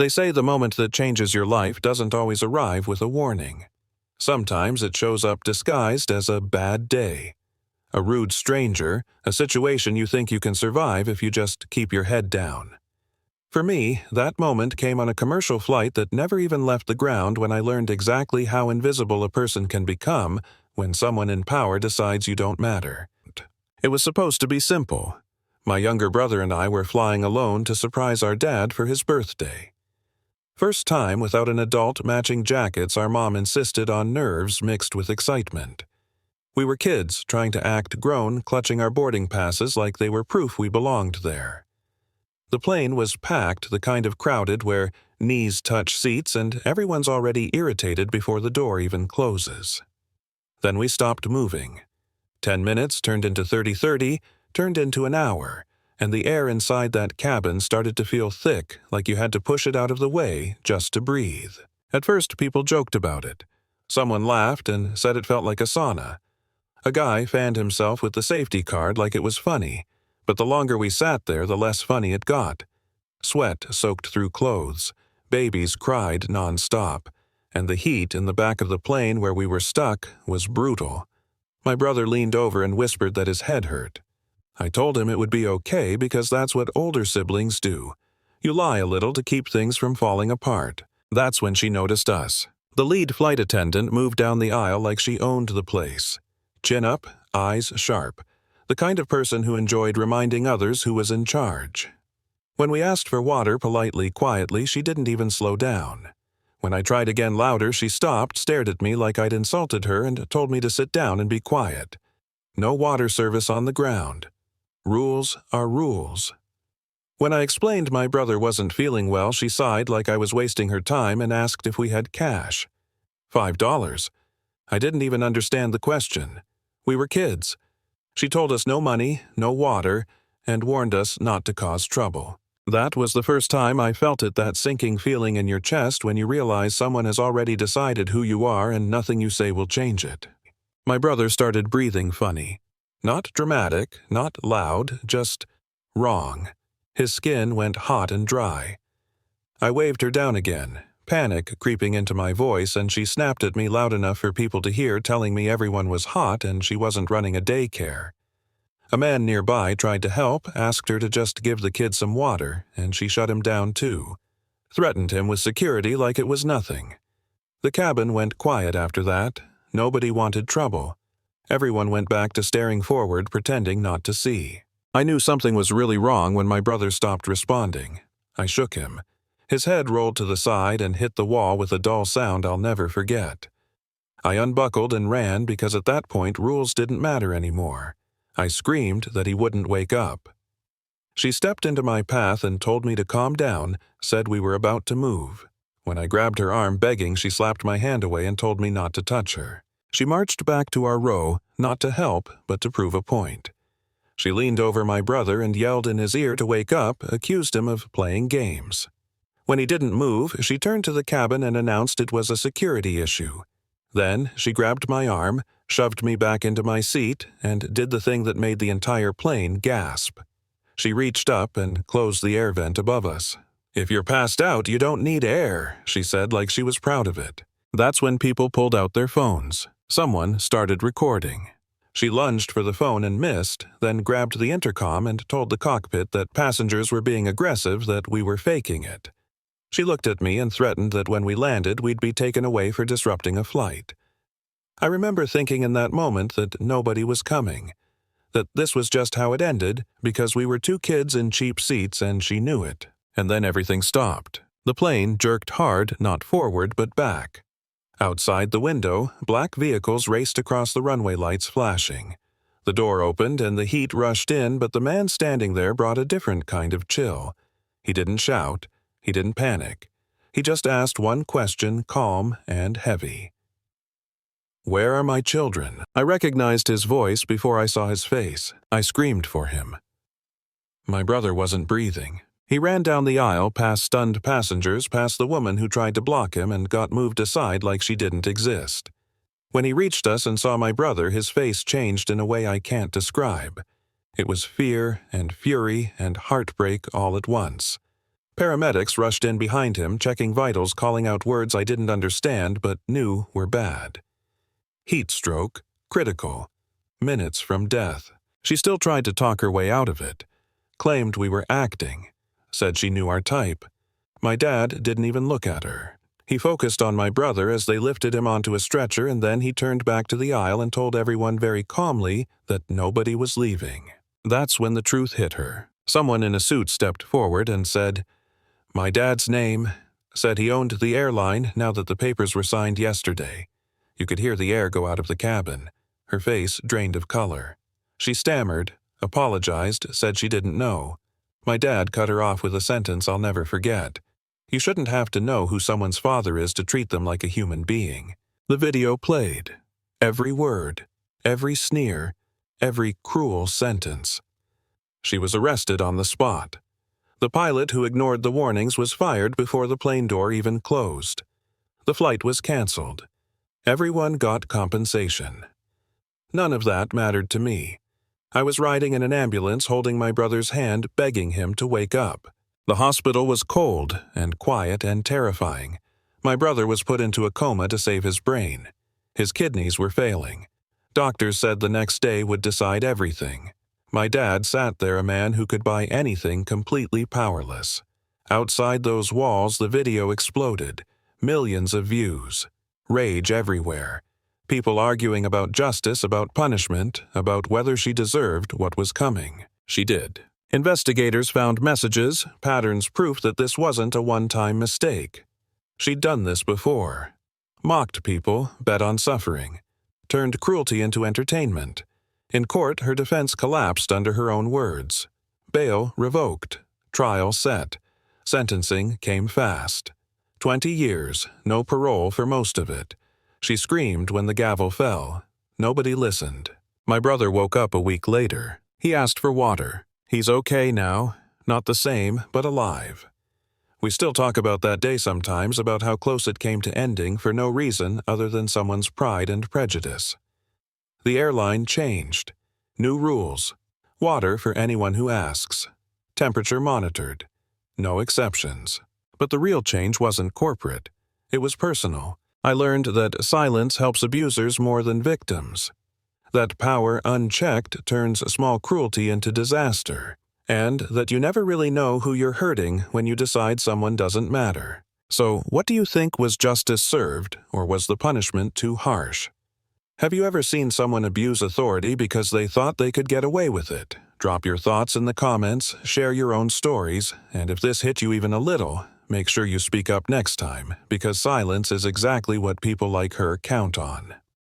They say the moment that changes your life doesn't always arrive with a warning. Sometimes it shows up disguised as a bad day, a rude stranger, a situation you think you can survive if you just keep your head down. For me, that moment came on a commercial flight that never even left the ground when I learned exactly how invisible a person can become when someone in power decides you don't matter. It was supposed to be simple. My younger brother and I were flying alone to surprise our dad for his birthday. First time without an adult matching jackets, our mom insisted on nerves mixed with excitement. We were kids trying to act grown, clutching our boarding passes like they were proof we belonged there. The plane was packed, the kind of crowded where knees touch seats and everyone's already irritated before the door even closes. Then we stopped moving. 10 minutes turned into 30, turned into an hour, and the air inside that cabin started to feel thick, like you had to push it out of the way just to breathe. At first, people joked about it. Someone laughed and said it felt like a sauna. A guy fanned himself with the safety card like it was funny, but the longer we sat there, the less funny it got. Sweat soaked through clothes, babies cried nonstop, and the heat in the back of the plane where we were stuck was brutal. My brother leaned over and whispered that his head hurt. I told him it would be okay because that's what older siblings do. You lie a little to keep things from falling apart. That's when she noticed us. The lead flight attendant moved down the aisle like she owned the place. Chin up, eyes sharp. The kind of person who enjoyed reminding others who was in charge. When we asked for water politely, quietly, she didn't even slow down. When I tried again louder, she stopped, stared at me like I'd insulted her, and told me to sit down and be quiet. No water service on the ground. Rules are rules. When I explained my brother wasn't feeling well, she sighed like I was wasting her time and asked if we had cash. $5. I didn't even understand the question. We were kids. She told us no money, no water, and warned us not to cause trouble. That was the first time I felt it, that sinking feeling in your chest when you realize someone has already decided who you are and nothing you say will change it. My brother started breathing funny. Not dramatic, not loud, just wrong. His skin went hot and dry. I waved her down again, panic creeping into my voice, and she snapped at me loud enough for people to hear, telling me everyone was hot and she wasn't running a daycare. A man nearby tried to help, asked her to just give the kid some water, and she shut him down too. Threatened him with security like it was nothing. The cabin went quiet after that. Nobody wanted trouble. Everyone went back to staring forward, pretending not to see. I knew something was really wrong when my brother stopped responding. I shook him. His head rolled to the side and hit the wall with a dull sound I'll never forget. I unbuckled and ran because at that point rules didn't matter anymore. I screamed that he wouldn't wake up. She stepped into my path and told me to calm down, said we were about to move. When I grabbed her arm begging, she slapped my hand away and told me not to touch her. She marched back to our row, not to help, but to prove a point. She leaned over my brother and yelled in his ear to wake up, accused him of playing games. When he didn't move, she turned to the cabin and announced it was a security issue. Then she grabbed my arm, shoved me back into my seat, and did the thing that made the entire plane gasp. She reached up and closed the air vent above us. "If you're passed out, you don't need air," she said like she was proud of it. That's when people pulled out their phones. Someone started recording. She lunged for the phone and missed, then grabbed the intercom and told the cockpit that passengers were being aggressive, that we were faking it. She looked at me and threatened that when we landed, we'd be taken away for disrupting a flight. I remember thinking in that moment that nobody was coming, that this was just how it ended because we were two kids in cheap seats and she knew it. And then everything stopped. The plane jerked hard, not forward, but back. Outside the window, black vehicles raced across the runway, lights flashing. The door opened and the heat rushed in, but the man standing there brought a different kind of chill. He didn't shout. He didn't panic. He just asked one question, calm and heavy. "Where are my children?" I recognized his voice before I saw his face. I screamed for him. My brother wasn't breathing. He ran down the aisle, past stunned passengers, past the woman who tried to block him, and got moved aside like she didn't exist. When he reached us and saw my brother, his face changed in a way I can't describe. It was fear and fury and heartbreak all at once. Paramedics rushed in behind him, checking vitals, calling out words I didn't understand but knew were bad. Heat stroke, critical, minutes from death. She still tried to talk her way out of it, claimed we were acting, said she knew our type. My dad didn't even look at her. He focused on my brother as they lifted him onto a stretcher, and then he turned back to the aisle and told everyone very calmly that nobody was leaving. That's when the truth hit her. Someone in a suit stepped forward and said, "My dad's name," said he owned the airline now that the papers were signed yesterday. You could hear the air go out of the cabin. Her face drained of color. She stammered, apologized, said she didn't know. My dad cut her off with a sentence I'll never forget. You shouldn't have to know who someone's father is to treat them like a human being. The video played. Every word, every sneer, every cruel sentence. She was arrested on the spot. The pilot who ignored the warnings was fired before the plane door even closed. The flight was canceled. Everyone got compensation. None of that mattered to me. I was riding in an ambulance holding my brother's hand, begging him to wake up. The hospital was cold and quiet and terrifying. My brother was put into a coma to save his brain. His kidneys were failing. Doctors said the next day would decide everything. My dad sat there, a man who could buy anything, completely powerless. Outside those walls, the video exploded. Millions of views. Rage everywhere. People arguing about justice, about punishment, about whether she deserved what was coming. She did. Investigators found messages, patterns, proof that this wasn't a one-time mistake. She'd done this before. Mocked people, bet on suffering. Turned cruelty into entertainment. In court, her defense collapsed under her own words. Bail revoked. Trial set. Sentencing came fast. 20 years, no parole for most of it. She screamed when the gavel fell. Nobody listened. My brother woke up a week later. He asked for water. He's okay now. Not the same, but alive. We still talk about that day sometimes, about how close it came to ending for no reason other than someone's pride and prejudice. The airline changed. New rules. Water for anyone who asks. Temperature monitored. No exceptions. But the real change wasn't corporate. It was personal. I learned that silence helps abusers more than victims. That power unchecked turns small cruelty into disaster. And that you never really know who you're hurting when you decide someone doesn't matter. So, what do you think was justice served, or was the punishment too harsh? Have you ever seen someone abuse authority because they thought they could get away with it? Drop your thoughts in the comments, share your own stories, and if this hit you even a little, make sure you speak up next time, because silence is exactly what people like her count on.